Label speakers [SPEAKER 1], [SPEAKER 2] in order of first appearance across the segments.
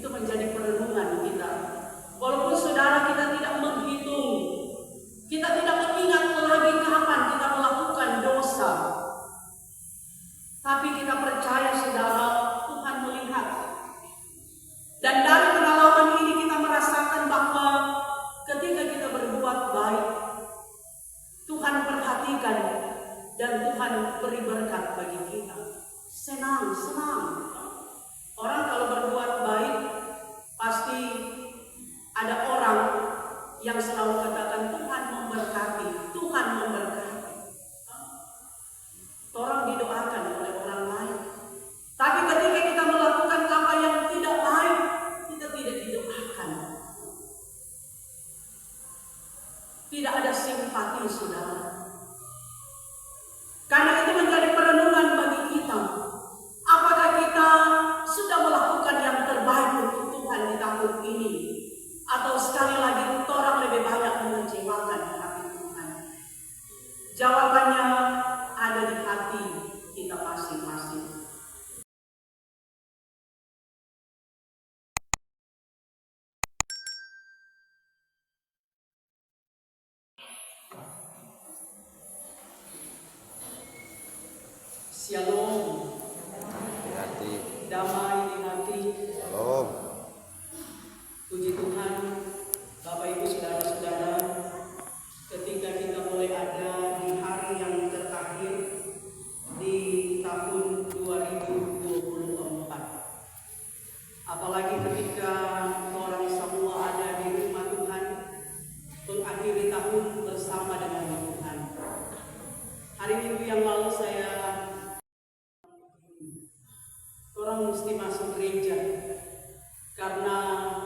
[SPEAKER 1] Itu menjadi perenungan kita. Walaupun saudara kita tidak menghitung, kita tidak mengingat lagi kapan kita melakukan dosa, tapi kita percaya saudara, Tuhan melihat. Dan dari pengalaman ini kita merasakan bahwa ketika kita berbuat baik, Tuhan perhatikan dan Tuhan beri berkat bagi kita. Senang. Orang kalau berbuat baik, pasti ada orang yang selalu katakan Tuhan memberkati. Orang didoakan oleh orang lain. Tapi ketika kita melakukan apa yang tidak baik, kita tidak didoakan. Tidak ada simpati, saudara. Karena itu menjadi perenungan bagi kita. Apakah kita sudah melakukan yang terbaik untuk Tuhan di tahun ini? Atau sekali lagi orang lebih banyak mengecewakan hati Tuhan? Jawabannya ada di hati kita masing-masing. Shalom. Damai di hati.
[SPEAKER 2] Shalom.
[SPEAKER 1] Puji Tuhan, Bapak Ibu saudara-saudara, ketika kita mulai ada di hari yang terakhir di tahun 2024. Apalagi ketika orang semua ada di rumah Tuhan, mengakhiri tahun bersama dengan Tuhan. Hari Minggu yang lalu orang mesti masuk gereja karena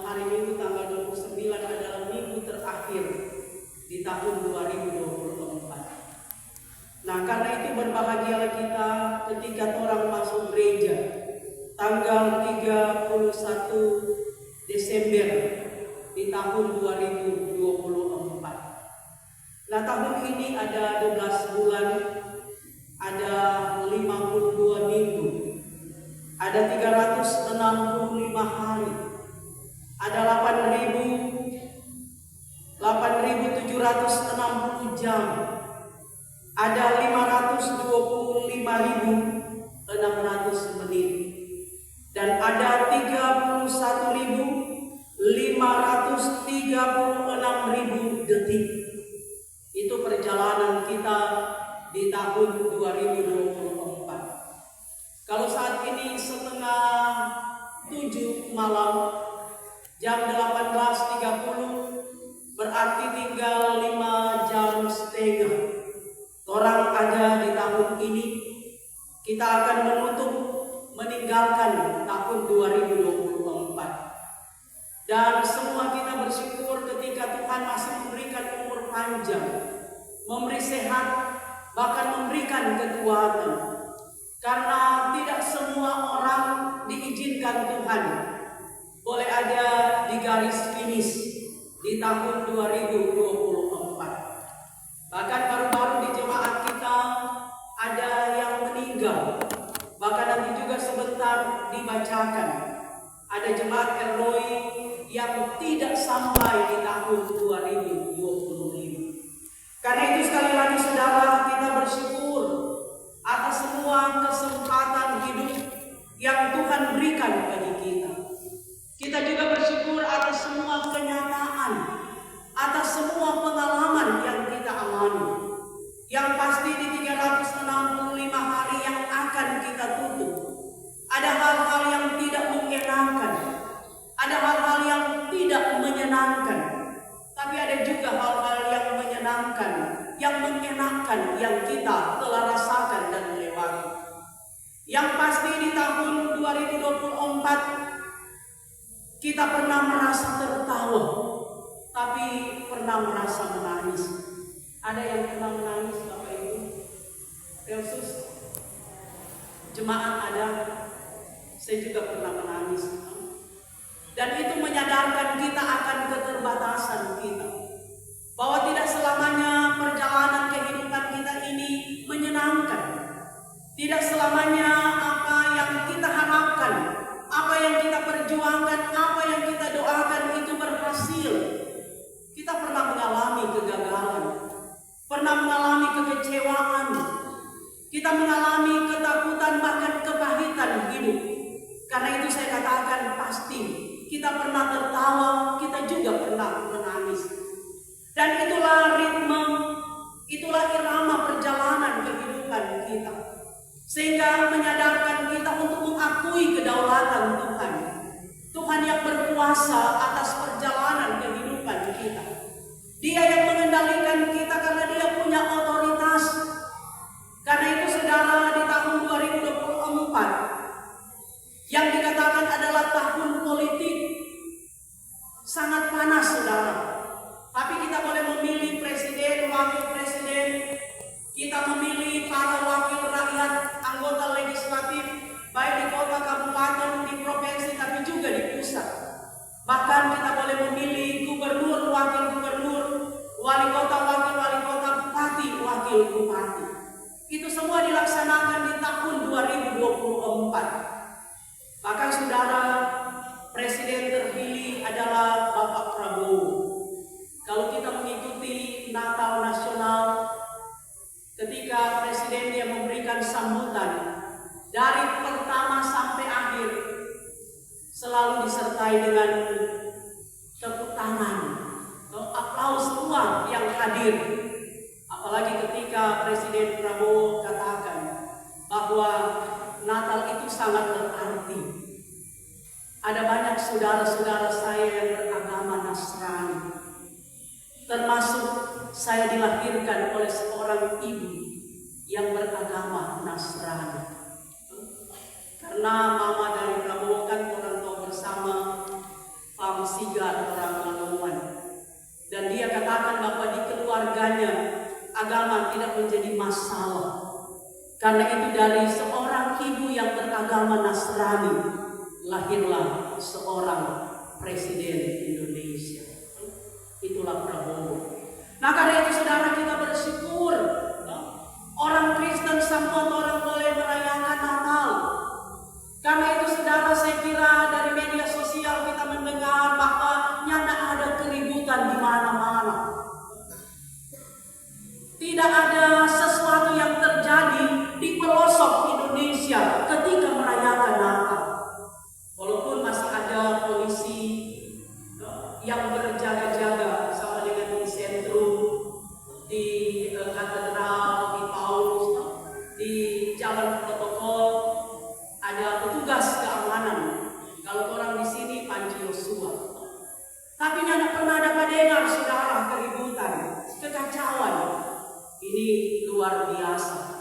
[SPEAKER 1] hari Minggu tanggal 29 adalah minggu terakhir di tahun 2024. Nah, karena itu berbahagialah kita ketika orang masuk gereja tanggal 31 Desember di tahun 2024. Nah, tahun ini ada 12 bulan, ada 52 minggu, ada 365 hari, ada 8.760 jam, ada 525.600 menit, dan ada 31.536.000 detik. Itu perjalanan kita di tahun 2024. Kalau saat ini setengah 7 malam, jam 18.30, berarti tinggal 5 jam setengah orang ada di tahun ini. Kita akan meninggalkan tahun 2024. Dan semua kita bersyukur ketika Tuhan masih memberikan umur panjang, memberi sehat, bahkan memberikan kekuatan. Karena tidak semua orang diizinkan Tuhan boleh ada di garis finish di tahun 2024. Bahkan baru-baru di jemaat kita ada yang meninggal. Bahkan nanti juga sebentar dibacakan. Ada jemaat Elroy yang tidak sampai di tahun 2025. Karena itu sekali lagi saudara, kita bersyukur atas semua kesempatan hidup yang Tuhan berikan bagi kita. Kita juga bersyukur atas semua kenyataan, atas semua pengalaman yang kita alami. Yang pasti di 365 hari yang akan kita tutup, ada hal-hal yang tidak mengenakan, ada hal-hal yang tidak menyenangkan, tapi ada juga hal-hal yang menyenangkan, yang mengenakan, yang kita telah rasakan dan melewati. Yang pasti di tahun 2024 kita pernah merasa tertawa, tapi pernah merasa menangis. Ada yang pernah menangis, Bapak Ibu? Yesus, jemaat ada, saya juga pernah menangis. Dan itu menyadarkan kita akan keterbatasan kita, bahwa tidak selamanya perjalanan kehidupan kita ini menyenangkan. Tidak selamanya apa yang kita harapkan, apa yang kita perjuangkan perjuangkan, apa yang kita doakan itu berhasil. Kita pernah mengalami kegagalan, pernah mengalami kekecewaan, kita mengalami ketakutan, bahkan kepahitan hidup. Karena itu saya katakan pasti kita pernah tertawa, kita juga pernah menangis. Dan itulah ritme, itulah irama perjalanan kehidupan kita. Sehingga menyadarkan kita untuk mengakui kedaulatan Tuhan. Tuhan yang berkuasa atas perjalanan kehidupan kita. Dia yang mengendalikan kita karena Dia punya otoritas. Karena itu saudara, di tahun 2024 yang dikatakan adalah tahun politik, sangat panas saudara. Tapi kita boleh memilih presiden, wakil presiden, kita memilih para wakil rakyat, anggota legislatif, baik di kota, kabupaten, di provinsi, tapi juga di pusat. Bahkan kita boleh memilih gubernur, wakil gubernur, wali kota, wakil wali kota, bupati, wakil bupati. Itu semua dilaksanakan di tahun 2024. Bahkan saudara, presiden terpilih adalah Bapak Prabowo. Kalau kita mengikuti Natal Nasional, ketika presiden dia memberikan sambutan, dari pertama sampai akhir selalu disertai dengan tepuk tangan, aplaus semua yang hadir. Apalagi ketika Presiden Prabowo katakan bahwa Natal itu sangat berarti. Ada banyak saudara-saudara saya yang beragama Nasrani, termasuk saya dilahirkan oleh seorang ibu yang beragama Nasrani. Karena mama dari Prabowo kan orang tua bersama, Pam Sigar orang Lamongan. Dan dia katakan bahwa di keluarganya agama tidak menjadi masalah. Karena itu dari seorang ibu yang beragama Nasrani lahirlah seorang presiden Indonesia. Itulah Prabowo. Nah karena itu saudara, kita bersyukur orang Kristen semua orang boleh merayakan Natal. Karena itu saudara, saya kira dari media sosial kita mendengar bahwa nyata ada keributan di mana-mana. Tidak ada sesuatu yang terjadi di pelosok Indonesia ketika merayakan Natal. Walaupun masih ada polisi yang berjaga-jaga sama dengan di sentrum, di katedral, di Paulus, di jalan protokol, ada petugas keamanan. Kalau orang di sini Panji Yosua. Tapi tidak pernah dapat dengar saudara keributan, kekacauan. Ini luar biasa.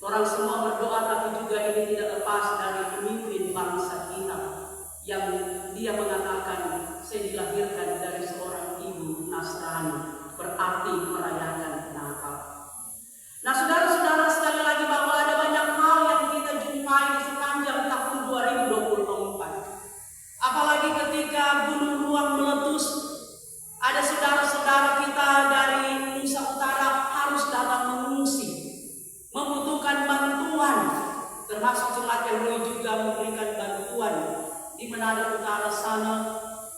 [SPEAKER 1] Orang semua berdoa, tapi juga ini tidak lepas dari pemimpin bangsa kita yang dia mengatakan, saya dilahirkan dari seorang ibu Nasrani, berarti merayakan Natal. Nah saudara-saudara, sekali lagi bahwa ada banyak hal yang kita jumpai di sepanjang tahun 2024. Apalagi ketika gunung ruang meletus, ada saudara-saudara kita dari Nusa Utara harus datang mengungsi, membutuhkan bantuan, termasuk jemaat Elroy juga memberikan bantuan di Manado Utara sana.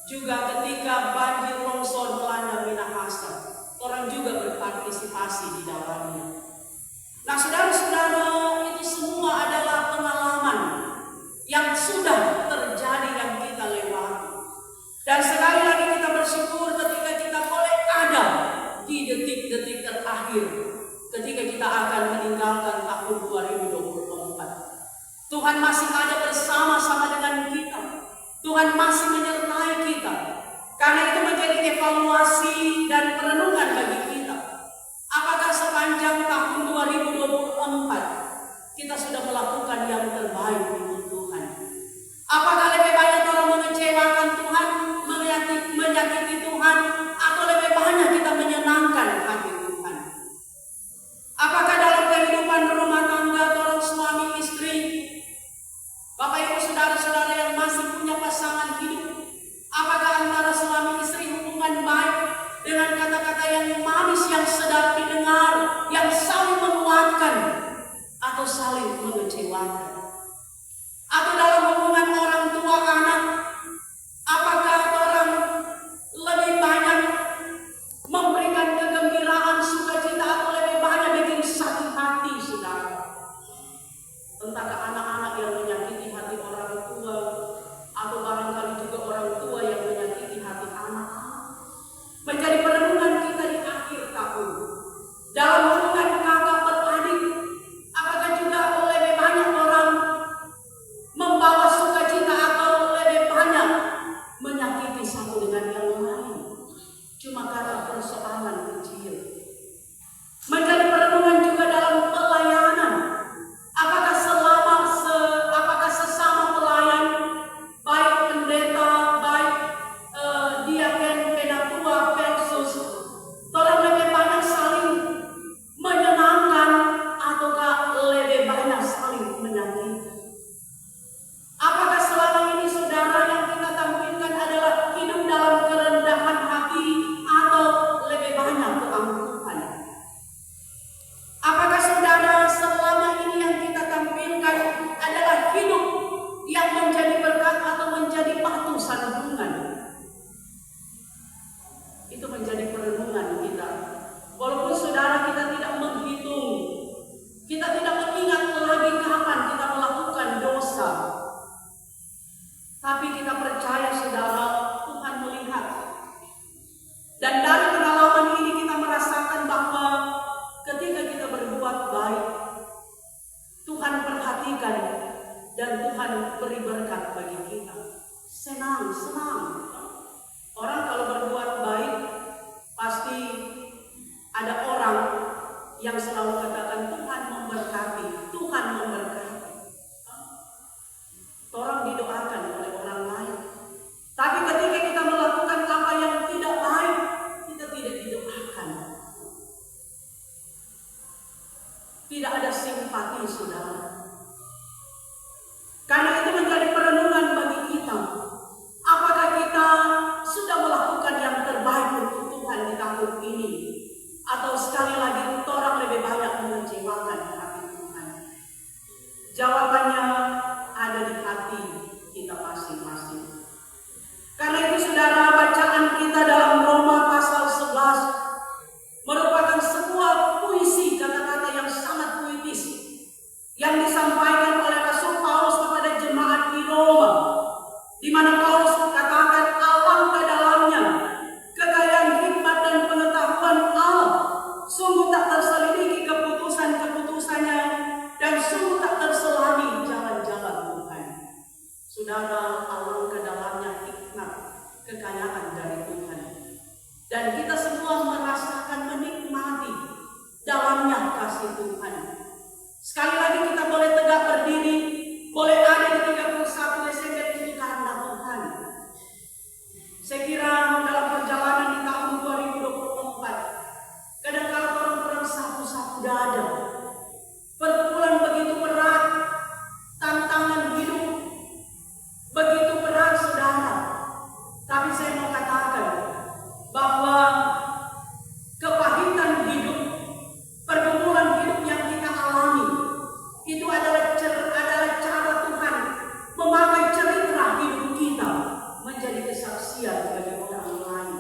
[SPEAKER 1] Juga ketika banjir longsor melanda Minahasa, orang juga berpartisipasi di dalamnya. Nah saudara-saudara, itu semua adalah pengalaman yang sudah terjadi yang kita lewati. Dan sekali lagi kita bersyukur ketika kita boleh ada di detik-detik terakhir, ketika kita akan meninggalkan tahun 2024. Tuhan masih ada bersama-sama dengan kita. Tuhan masih menyertai kita. Karena itu menjadi evaluasi dan perenungan bagi kita. Apakah sepanjang tahun 2024 kita sudah melakukan yang terbaik untuk Tuhan? Apakah lebih banyak orang mengecewakan Tuhan, menyakiti Tuhan, atau lebih banyak kita menyenangkan hati Tuhan? Apakah dalam kehidupan rumah tangga orang suami istri, Bapak Ibu saudara-saudara yang masih punya pasangan hidup, apakah antara suami istri hubungan baik dengan kata-kata yang manis, yang sedap didengar, yang saling menguatkan, atau saling mengecewakan? Atau dalam hubungan orang tua kita percaya saudara, Tuhan melihat. Dan dari pengalaman ini kita merasakan bahwa ketika kita berbuat baik, Tuhan perhatikan dan Tuhan beri berkat bagi kita. Senang. Orang kalau berbuat baik, pasti ada orang yang selalu katakan Tuhan memberkati. Orang didoakan oleh orang lain. Tapi ketika kita melakukan apa yang tidak baik, kita tidak didoakan. Tidak ada simpati, saudara. Karena itu menjadi perenungan bagi kita. Apakah kita sudah melakukan yang terbaik untuk Tuhan di tahun ini? Atau sekali lagi orang lebih banyak mengecewakan hati Tuhan? Jawabannya ada di hati kita masing-masing. Karena itu saudara, bacaan kita dalam Roma pasal 11 merupakan sebuah puisi, kata-kata yang sangat puitis yang disampaikan oleh Rasul Paulus kepada jemaat di Roma, di mana Paulus katakan alangkah dalamnya kekayaan hikmat dan pengetahuan Allah, sungguh tak terselidiki keputusan-keputusannya, dan sungguh tak terselami jalan-jalan Tuhan. Saudara, alangkah dalamnya hikmat kekayaan dari Tuhan, dan kita semua merasakan menikmati dalamnya kasih Tuhan. Sekali lagi kita boleh tegak berdiri, boleh ada di 31 Desember itu karena Tuhan. Saya kira dalam perjalanan di tahun 2024, kadang-kadang orang sapu-sapu dada. Pergumulan begitu berat, tantangan hidup begitu berat, saudara. Tapi saya mau katakan bahwa kepahitan hidup, pergumulan hidup yang kita alami, itu adalah cara Tuhan memakai cerita hidup kita menjadi kesaksian bagi orang lain,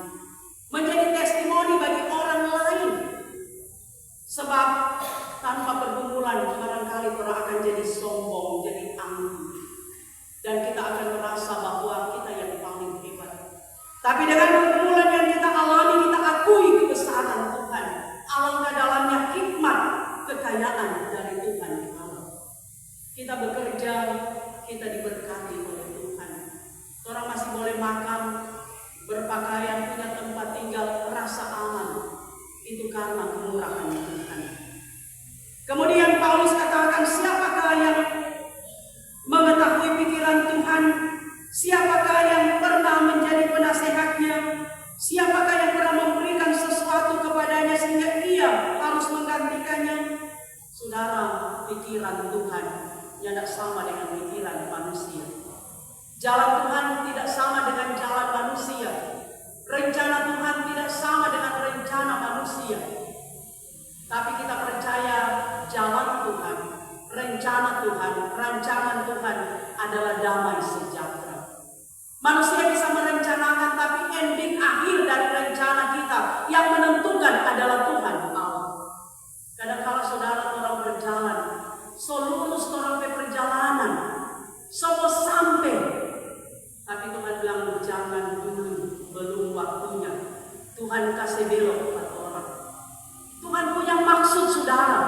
[SPEAKER 1] menjadi testimoni bagi orang lain. Sebab tanpa pergumulan barangkali orang akan jadi sombong, jadi angkuh, dan kita akan merasa bahwa kita yang paling hebat. Tapi dengan pergumulan yang kita alami, kita akui kebesaran Tuhan. Alangkah dalamnya hikmat kekayaan dari Tuhan Allah. Kita bekerja, kita diberkati oleh Tuhan. Orang masih boleh makan, berpakaian, punya tempat tinggal, rasa aman. Itu karena kemurahan Tuhan. Kemudian Paulus katakan, siapakah yang mengetahui pikiran Tuhan? Siapakah yang pernah menjadi penasehatnya? Siapakah yang pernah memberikan sesuatu kepadanya sehingga ia harus menggantikannya? Saudara, pikiran Tuhan tidak sama dengan pikiran manusia. Jalan Tuhan tidak sama dengan jalan manusia. Rencana Tuhan tidak sama dengan rencana manusia. Tapi kita percaya jalan Tuhan, rencana Tuhan, rancangan Tuhan adalah damai sejahtera. Manusia bisa merencanakan, tapi ending akhir dari rencana kita yang menentukan adalah Tuhan Allah. Kadang-kala saudara orang berjalan, lurus orang perjalanan, semua sampai, tapi Tuhan bilang jangan dulu, belum waktunya. Tuhan kasih belok pada orang. Tuhan punya maksud saudara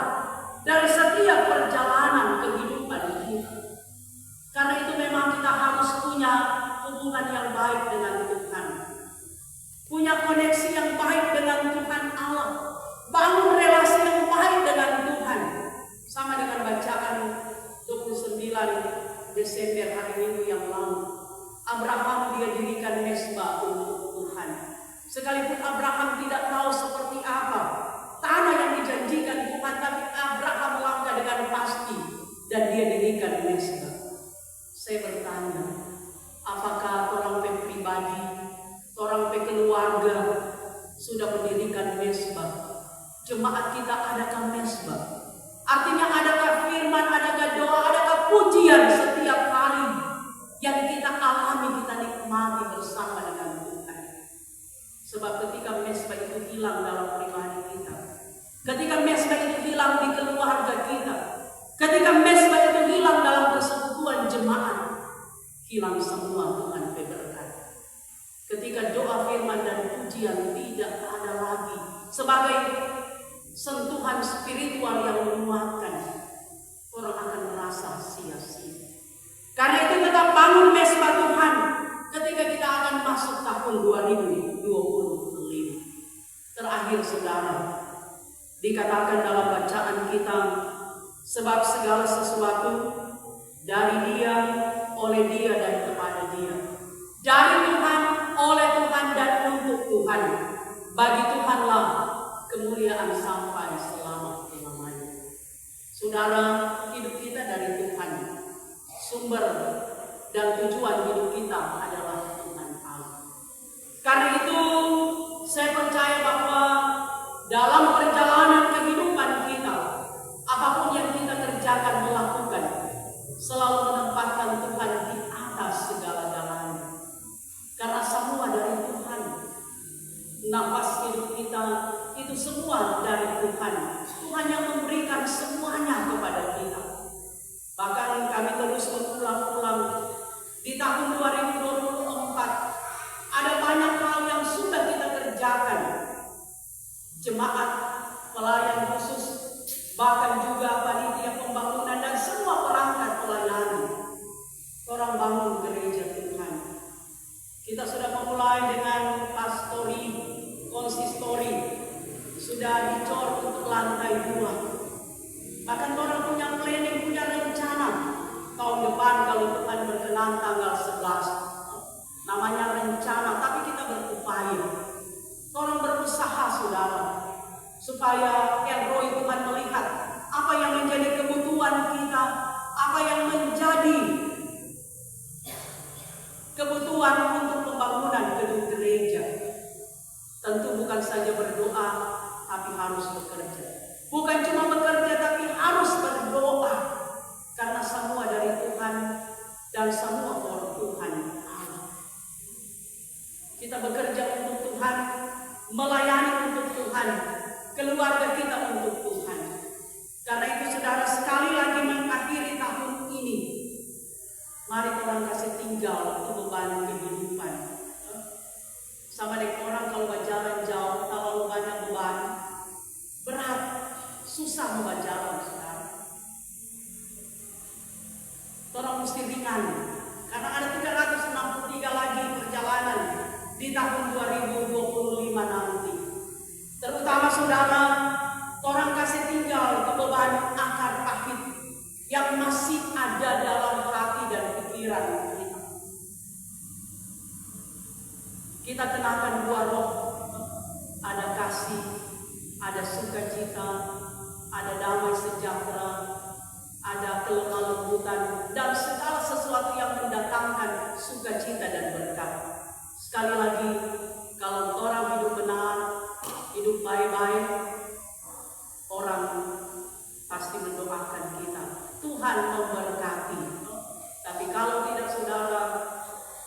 [SPEAKER 1] dari setiap perjalanan kehidupan kita. Karena itu memang kita harus punya hubungan yang baik dengan Tuhan, punya koneksi yang baik dengan Tuhan Allah, bangun relasi yang baik dengan Tuhan. Sama dengan bacaan 29 Desember hari Minggu yang lalu, Abraham dia dirikan mesbah untuk Tuhan. Sekalipun Abraham tidak tahu seperti apa tanah yang dijanjikan Tuhan, tapi Abraham melangkah dengan pasti dan dia dirikan mesbah. Saya bertanya, apakah orang pribadi, orang keluarga sudah mendirikan mesbah? Jemaat kita adakah mesbah? Artinya adakah firman, adakah doa, adakah pujian setiap hari yang kita alami, kita nikmati bersama dengan Tuhan? Sebab ketika mesbah itu hilang dalam pribadi kita, ketika mesbah itu hilang di keluarga kita, ketika mesbah itu hilang dalam persekutuan jemaat, hilang semua Tuhan sebagai sentuhan spiritual yang menguatkan, orang akan merasa sia-sia. Karena itu tetap bangun mesbah Tuhan ketika kita akan masuk tahun 2025. Terakhir saudara, dikatakan dalam bacaan kita, sebab segala sesuatu dari Dia, oleh Dia, dan kepada Dia. Dari Tuhan, oleh Tuhan, dan untuk Tuhan. Bagi Tuhanlah kemuliaan sampai selama-lamanya. Saudara, hidup kita dari Tuhan. Sumber dan tujuan hidup kita adalah Tuhan Allah. Karena itu saya percaya bahwa dalam perjalanan kehidupan kita, apapun yang kita kerjakan, melakukan, selalu menempatkan Tuhan di atas segala-galanya. Karena semua dari Tuhan. Nafas hidup kita itu semua dari Tuhan. Tuhan yang memberikan semuanya kepada kita. Bahkan kami terus berulang-ulang di tahun 2024 ada banyak hal yang sudah kita kerjakan. Jemaat, pelayan khusus, bahkan juga panitia pembangunan dan semua perangkat pelayanan. Orang bangun gereja Tuhan. Kita sudah memulai dengan pastori, konsistori, sudah dicor untuk lantai 2. Bahkan orang punya planning, punya rencana tahun depan kalau Tuhan berkenan tanggal 11. Namanya rencana, tapi kita berupaya. Orang berusaha saudara, supaya ROI Tuhan melihat apa yang menjadi kebutuhan kita, apa yang menjadi kebutuhan untuk pembangunan gedung gereja. Tentu bukan saja berdoa, tapi harus bekerja. Bukan cuma bekerja, tapi harus berdoa. Karena semua dari Tuhan dan semua for Tuhan Allah. Kita bekerja untuk Tuhan, melayani untuk Tuhan, keluarga kita untuk Tuhan. Karena itu saudara, sekali lagi mengakhiri tahun ini, mari orang kasih tinggal untuk beban kehidupan. Sama dengan orang kalau berjalan jauh, terlalu banyak beban, berat, susah berjalan saudara. Orang mesti ringan, karena ada 363 lagi perjalanan di tahun 2025 nanti. Terutama saudara, orang kasih tinggal ke beban akar pahit yang masih ada dalam hati dan pikiran kita. Kita kenakan buah roh, ada kasih, ada sukacita, ada damai sejahtera, ada kelemah lembutan, dan segala sesuatu yang mendatangkan sukacita dan berkat. Sekali lagi, kalau orang hidup benar, hidup baik-baik, orang pasti mendoakan kita. Tuhan memberkati. Tapi kalau tidak saudara,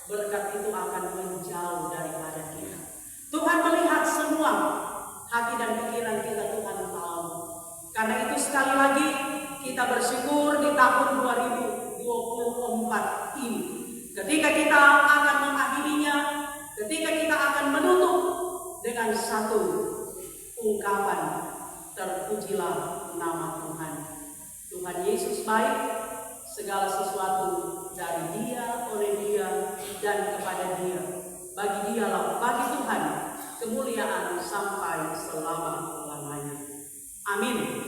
[SPEAKER 1] berkat itu akan menjauh daripada kita. Tuhan melihat semua hati dan pikiran kita, Tuhan tahu. Karena itu sekali lagi kita bersyukur di tahun 2024 ini. Ketika kita akan mengakhirinya, ketika kita akan menutup dengan satu ungkapan, terpujilah nama Tuhan. Tuhan Yesus baik, segala sesuatu dari Dia, oleh Dia, dan kepada Dia. Bagi Dialah, bagi Tuhan, kemuliaan sampai selama-lamanya. Amin.